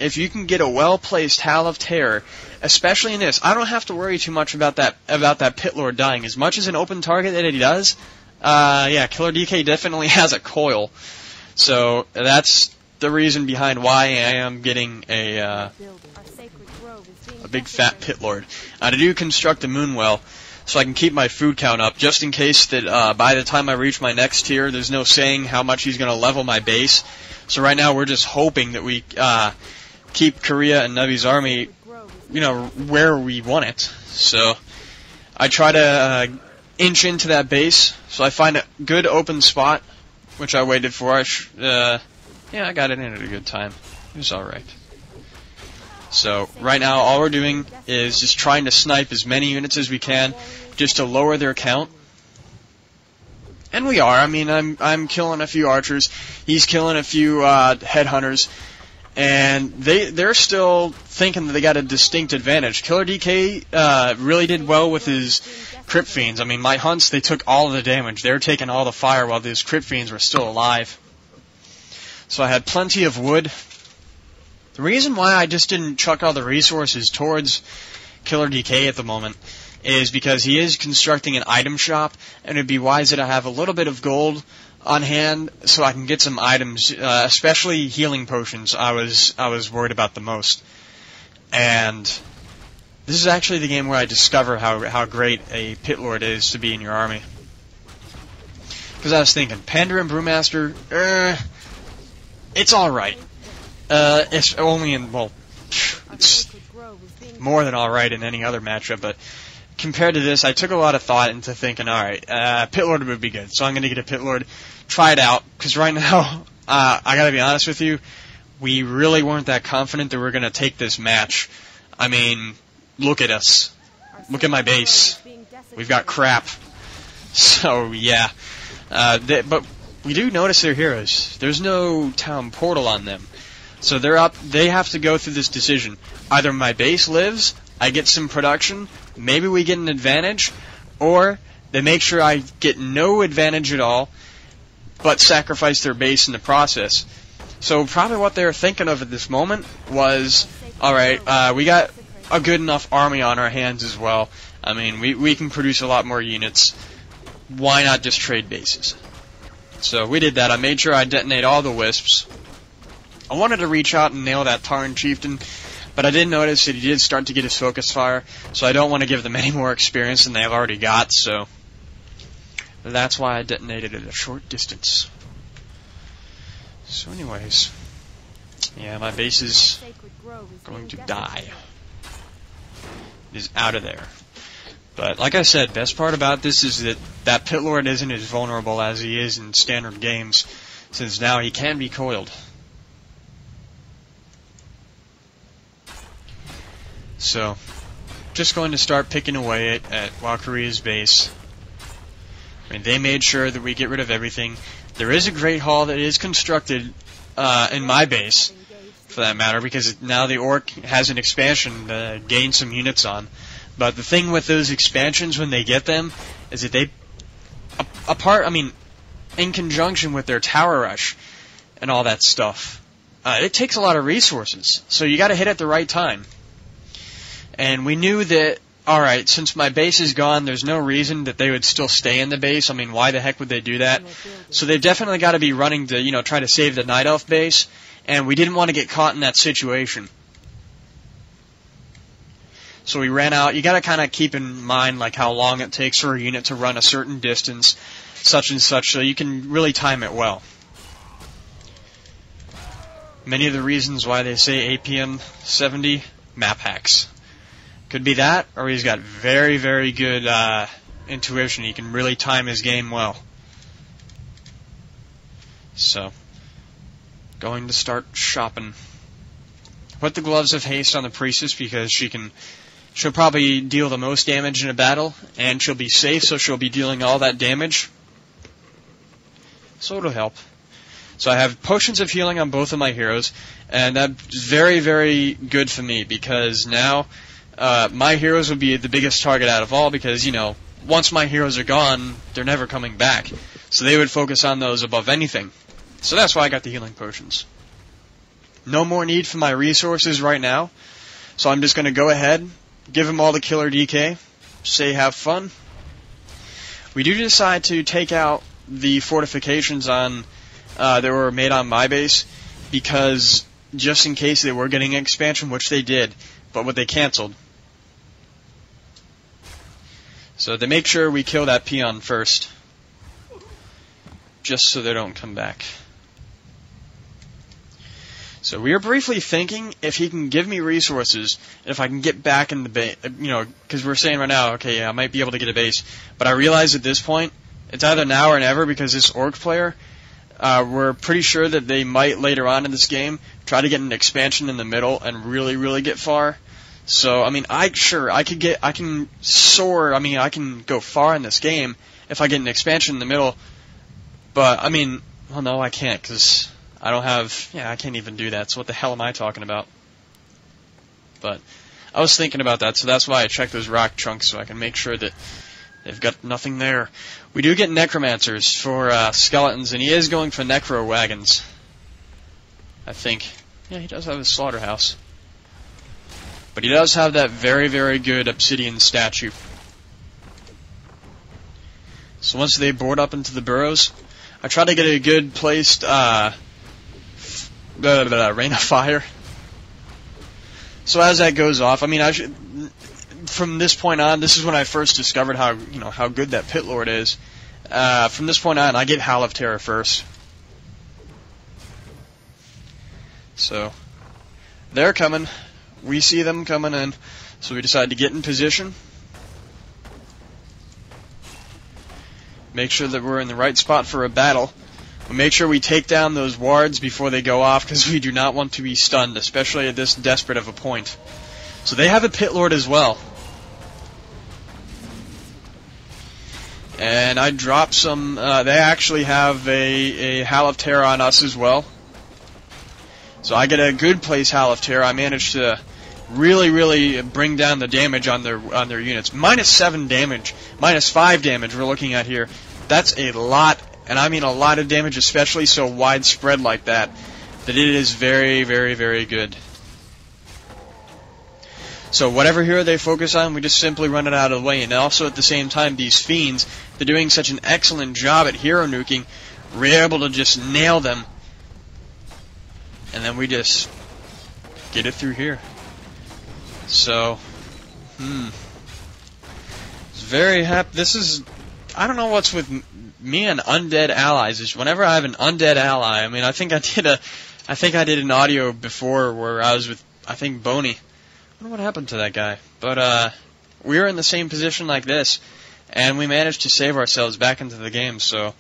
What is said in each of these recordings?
if you can get a well-placed Howl of Terror, especially in this, I don't have to worry too much about that Pitlord dying. As much as an open target that he does, yeah, Killer DK definitely has a coil. So that's the reason behind why I am getting a big fat Pitlord. To do construct a Moonwell, so I can keep my food count up, just in case that by the time I reach my next tier, there's no saying how much he's going to level my base. So right now we're just hoping that we keep Korea and Navi's army, you know, where we want it. So I try to inch into that base, so I find a good open spot, which I waited for. Yeah, I got it in at a good time. It was alright. So right now all we're doing is just trying to snipe as many units as we can, just to lower their count. And we are. I mean, I'm killing a few archers. He's killing a few headhunters, and they're still thinking that they got a distinct advantage. Killer DK really did well with his Crypt Fiends. I mean, my hunts, they took all of the damage. They were taking all the fire while these Crypt Fiends were still alive. So I had plenty of wood. The reason why I just didn't chuck all the resources towards Killer DK at the moment is because he is constructing an item shop, and it'd be wise that I have a little bit of gold on hand so I can get some items, especially healing potions. I was worried about the most. And this is actually the game where I discover how great a Pitlord is to be in your army. Because I was thinking, Pander and Brewmaster, it's alright. It's only in, well, it's more than alright in any other matchup, but compared to this, I took a lot of thought into thinking, alright, Pitlord would be good, so I'm going to get a Pitlord, try it out, because right now, I gotta be honest with you, we really weren't that confident that we were going to take this match. I mean, look at us. Look at my base. We've got crap. So, yeah. But we do notice their heroes. There's no town portal on them. So they're up. They have to go through this decision. Either my base lives, I get some production, maybe we get an advantage, or they make sure I get no advantage at all, but sacrifice their base in the process. So probably what they were thinking of at this moment was, alright, we got a good enough army on our hands as well. I mean, we can produce a lot more units. Why not just trade bases? So we did that. I made sure I detonate all the wisps. I wanted to reach out and nail that Tarn Chieftain, but I did notice that he did start to get his focus fire, so I don't want to give them any more experience than they've already got, so that's why I detonated at a short distance. So anyways, yeah, my base is going to die. It is out of there. But like I said, best part about this is that Pitlord isn't as vulnerable as he is in standard games, since now he can be coiled. So, just going to start picking away at Korea's base. I mean, they made sure that we get rid of everything. There is a Great Hall that is constructed in my base, for that matter, because now the Orc has an expansion to gain some units on. But the thing with those expansions, when they get them, is that they, in conjunction with their Tower Rush and all that stuff, it takes a lot of resources. So you gotta hit at the right time. And we knew that, alright, since my base is gone, there's no reason that they would still stay in the base. I mean, why the heck would they do that? So they've definitely got to be running to, try to save the Night Elf base, and we didn't want to get caught in that situation. So we ran out. You got to kind of keep in mind like how long it takes for a unit to run a certain distance, such and such, so you can really time it well. Many of the reasons why they say APM 70, map hacks. Could be that, or he's got very, very good intuition. He can really time his game well. So, going to start shopping. Put the Gloves of Haste on the Priestess because she'll probably deal the most damage in a battle, and she'll be safe, so she'll be dealing all that damage. So it'll help. So I have potions of healing on both of my heroes, and that's very, very good for me because now my heroes will be the biggest target out of all because, once my heroes are gone, they're never coming back. So they would focus on those above anything. So that's why I got the healing potions. no more need for my resources right now. So I'm just going to go ahead, give him all the killer DK, say have fun. We do decide to take out the fortifications on that were made on my base, because just in case they were getting an expansion, which they did, but what they canceled. So they make sure we kill that peon first, just so they don't come back. So we are briefly thinking if he can give me resources, if I can get back in the base, because we're saying right now, okay, yeah, I might be able to get a base, but I realize at this point, it's either now or never, because this orc player, we're pretty sure that they might later on in this game try to get an expansion in the middle and really, really get far. So, I mean, I can soar, I can go far in this game if I get an expansion in the middle, but, I mean, well, no, I can't, because I don't have, I can't even do that, so what the hell am I talking about? But I was thinking about that, so that's why I checked those rock chunks, so I can make sure that they've got nothing there. We do get necromancers for skeletons, and he is going for necro wagons, I think. Yeah, he does have his slaughterhouse. But he does have that very, very good obsidian statue. So once they board up into the burrows, I try to get a good placed rain of fire. So as that goes off, from this point on, this is when I first discovered how good that Pitlord is. From this point on, I get Howl of Terror first. So they're coming. We see them coming in. So we decide to get in position. Make sure that we're in the right spot for a battle. We'll make sure we take down those wards before they go off, because we do not want to be stunned, especially at this desperate of a point. So they have a Pitlord as well. And I drop some, they actually have a Howl of Terror on us as well. So I get a good place Howl of Terror. I managed to really, really bring down the damage on their units. -7 damage, -5 damage we're looking at here. That's a lot, and I mean a lot of damage, especially so widespread like that it is very, very, very good. So whatever hero they focus on, we just simply run it out of the way. And also at the same time, these fiends, they're doing such an excellent job at hero nuking, we're able to just nail them. And then we just get it through here. So, it's very happy. This is, I don't know what's with me and undead allies. Is whenever I have an undead ally, I think I did an audio before where I was with, I think, Boney. I don't know what happened to that guy, but we were in the same position like this, and we managed to save ourselves back into the game. So,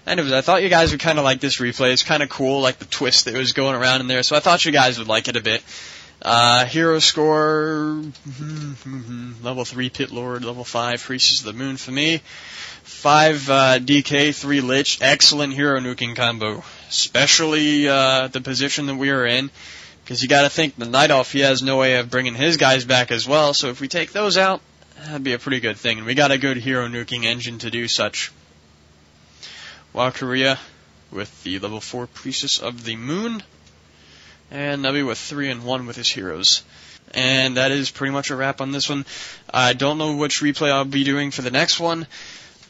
anyways, I thought you guys would kind of like this replay. It's kind of cool, like the twist that was going around in there. So I thought you guys would like it a bit. Hero score, level 3 Pitlord, level 5 Priestess of the Moon for me, 5 DK, 3 Lich, excellent hero nuking combo, especially the position that we are in, because you gotta think the Night Elf, he has no way of bringing his guys back as well, so if we take those out, that'd be a pretty good thing, and we got a good hero nuking engine to do such. Valkyria with the level 4 Priestess of the Moon, and Nubby with 3 and 1 with his heroes. And that is pretty much a wrap on this one. I don't know which replay I'll be doing for the next one,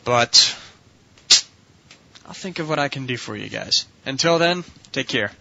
but I'll think of what I can do for you guys. Until then, take care.